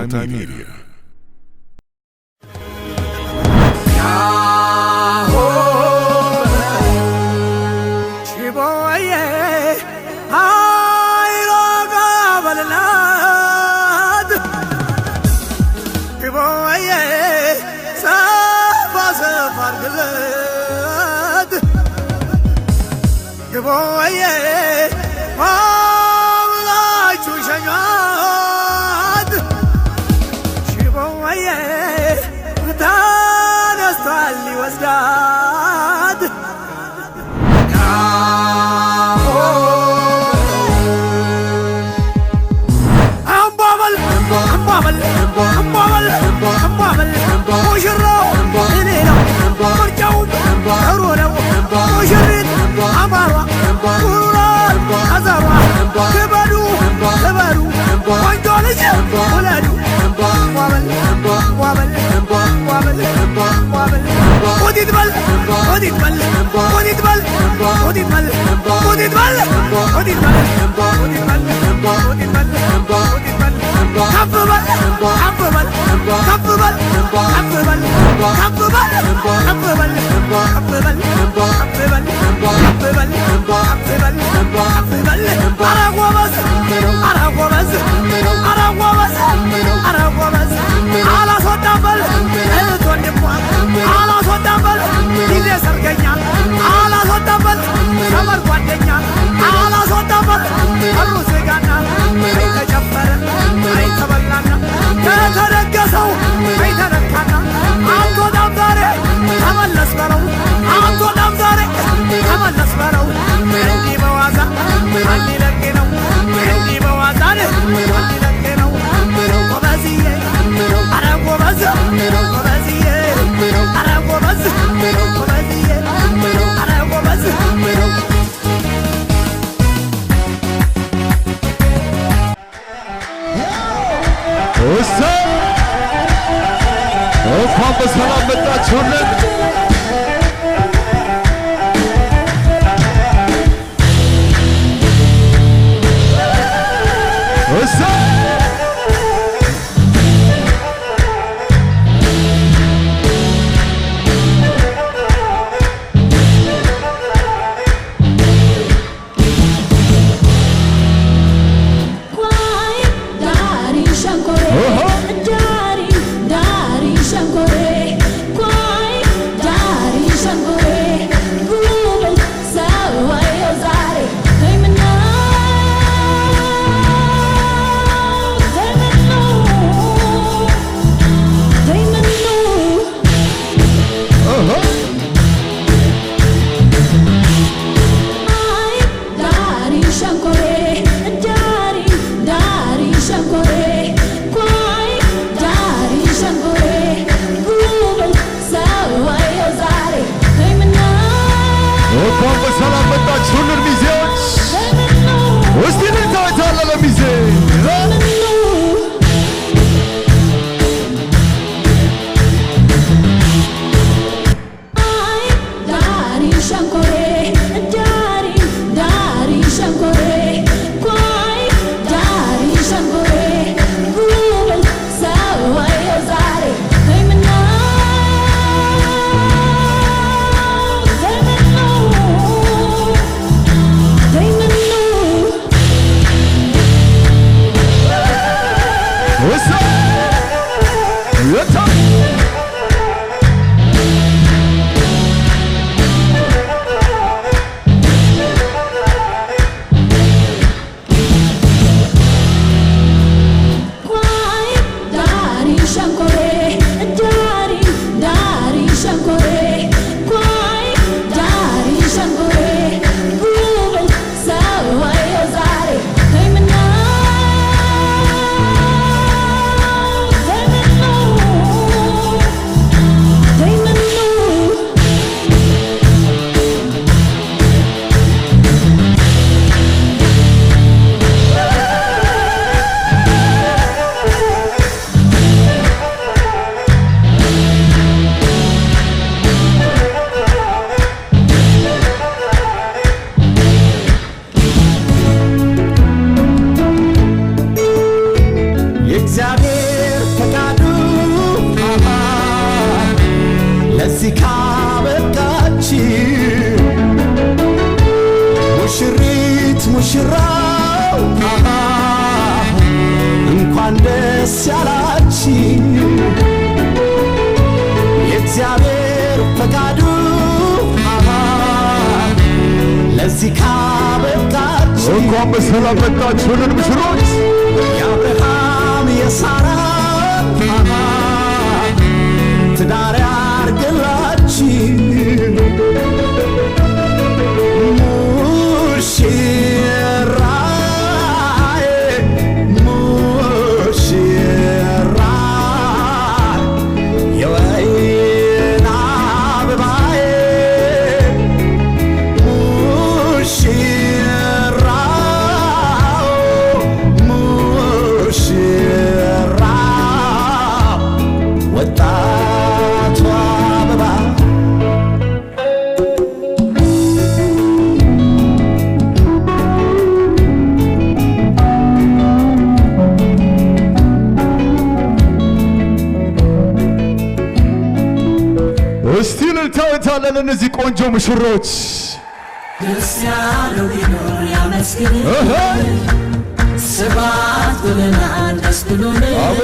Multimedia. እንኳን በሰላም መጣችሁልን ሙሽሮች የአብርሃም የሳራ ትዳር ያርግላችሁ ታውታለን እነዚህ ቆንጆ ሙሽሮች ክርስቲያኑ ቢኖር ያመስግን ስብሐት ብለናል ደስ ብሎናል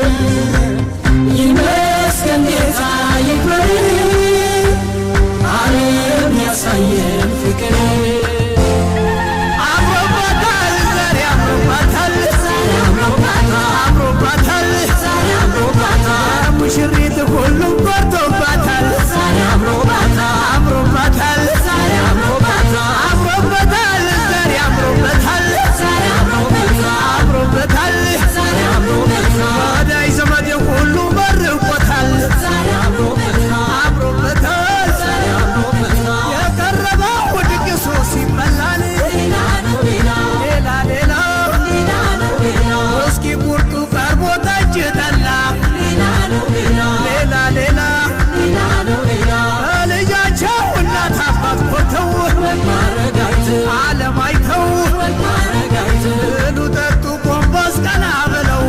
ይመስገን ጌታ ይክበር ዓለም ያሳየን ፍቅር አምሮባታል ዛሬ አምሮባታል አምሮባታል አምሮባታል ሙሽሪት ሁሉም ቆርጦባታል አምሮባታል ዛሬ አምሮባታል አምሮባታል ዛሬ አምሮባታል አምሮባታል ዛሬ አምሮባታል ወዳይ ዘመድ ሁሉ መርቆታል አምሮባታል ዛሬ አምሮባታል የቀረበው ድግሱ ሲበላል ሌላ ሌላ እስኪ ቁርጡ ቀርቦ ጠጅ ጠላ ሌላ ሌላ ልጃቸው እናት አባት ኮተው ዓለም አይተው ብሉ ጠጡ ጎንበስ ቀና ብለው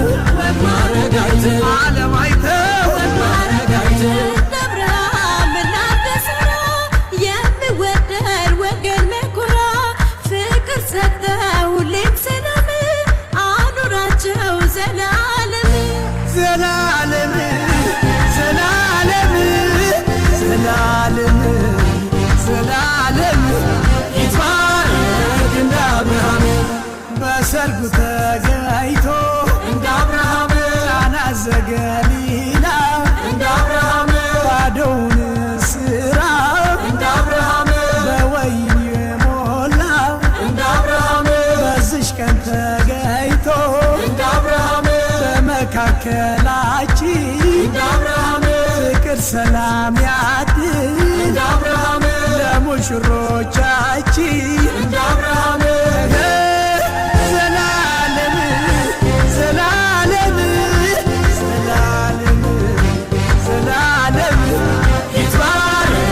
ዓለም አይተው አብርሃም እናንተ ሥራ የሚወደድ ወገን መኩራ ፍቅር ሰጠ ሁሌም ሰላም አኑራቸው ዘላለም ዘላለም ዘላለም ዘላለም ዘላለም ይትባረክ እንደ አብርሃም በሰርጉ ተገኝቶ እንደ አብርሃም ቃና ዘገሊላ እንደ አብርሃም ባዶውን ስራ እንደ አብርሃም በወይን የሞላ እንደ አብርሃም በዝሽ ቀን ተገኝቶ እንደ አብርሃም በመካከላችን እንደ አብርሃም ፍቅር ሰላም ያድል እንደ አብርሃም ለሙሽሮቻችን እንደ አብርሃም ዘላለም ዘላለም ዘላለም ዘላለም ይትባረክ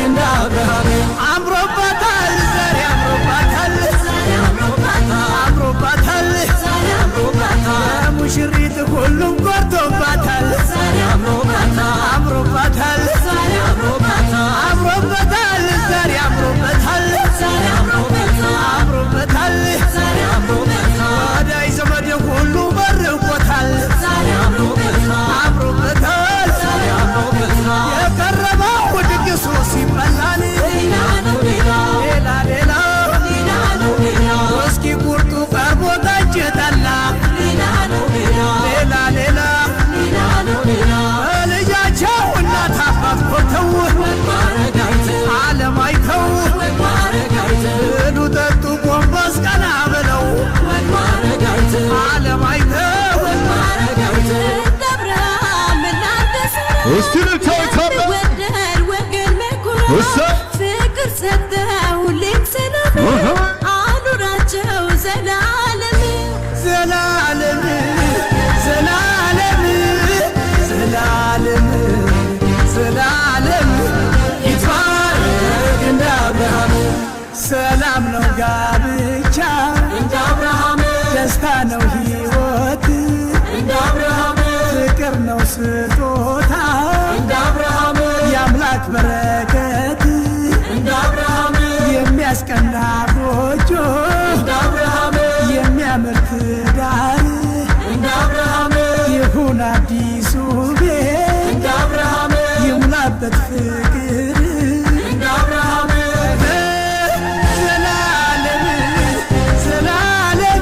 እንደ አብርሃም አምሮባታል ዛሬ አምሮባታል አምሮባታል ሙሽሪት ሁሉም ቆርጦባታል አምሮባታል አምሮባታል ዛሬ አምሮባታል አምሮባታል ወዳይ ዘመድ ሁሉ መርቆታል አምሮባታል የቀረበው ድግሱ ሲበላል ሌላ ሌላ እስኪ ቁርጡ ቀርቦ ጠጅ ጠላ ሌላ ሌላ ልጃቸው እናት አባት ኮተው ዓለም አይተው ብሉ ጠጡ ጎንበስ ቀና ብለው ዓለም አይተው አብርሃም እናንተ ሥራ እስቲ ታውታለን የሚወደድ ወገን መኩራ ፍቅር ሰጠ ሁሌም ሰላም አኑራቸው ዘላለም ዘላለም ዘላለም ዘላለም ዘላለም ይትባረክ እንደ አብርሃም ሰላም ነው ጋብቻ እንደ አብርሃም ደስታ ነው ሕይወት እንደ አብርሃም ፍቅር ነው ስጦታ እንደ አብርሃም የአምላክ በረከት እንደ አብርሃም የሚያስቀና ጎጆ እንደ አብርሃም የሚያምር ትዳር እንደ አብርሃም ይሁን አዲሱ ቤት እንደ አብርሃም ይሙላበት ፍቅር እንደ አብርሃም ዘላለም ዘላለም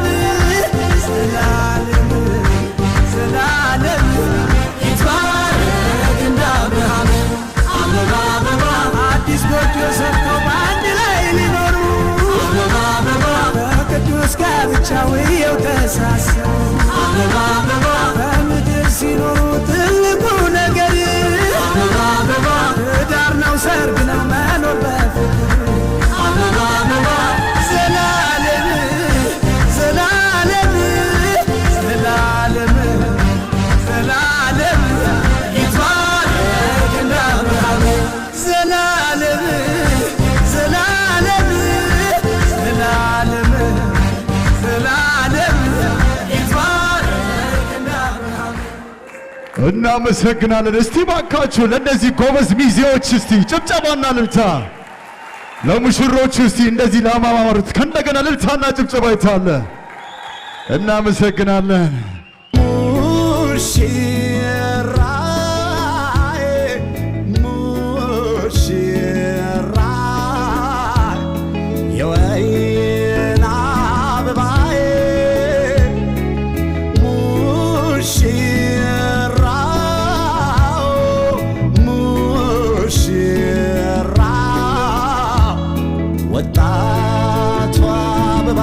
እናመሰግናለን። እስቲ ባካችሁ ለእነዚህ ጎበዝ ሚዜዎች እስቲ ጭብጨባና እልልታ፣ ለሙሽሮቹ እስቲ እንደዚህ ለማማሩት ከእንደገና እልልታና ጭብጨባ ይታለ። እናመሰግናለን። ወጣቷ አበባ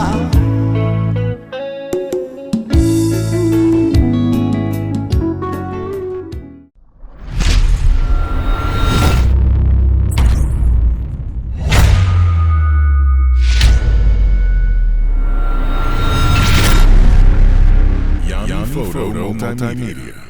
Yanni Photo Multimedia.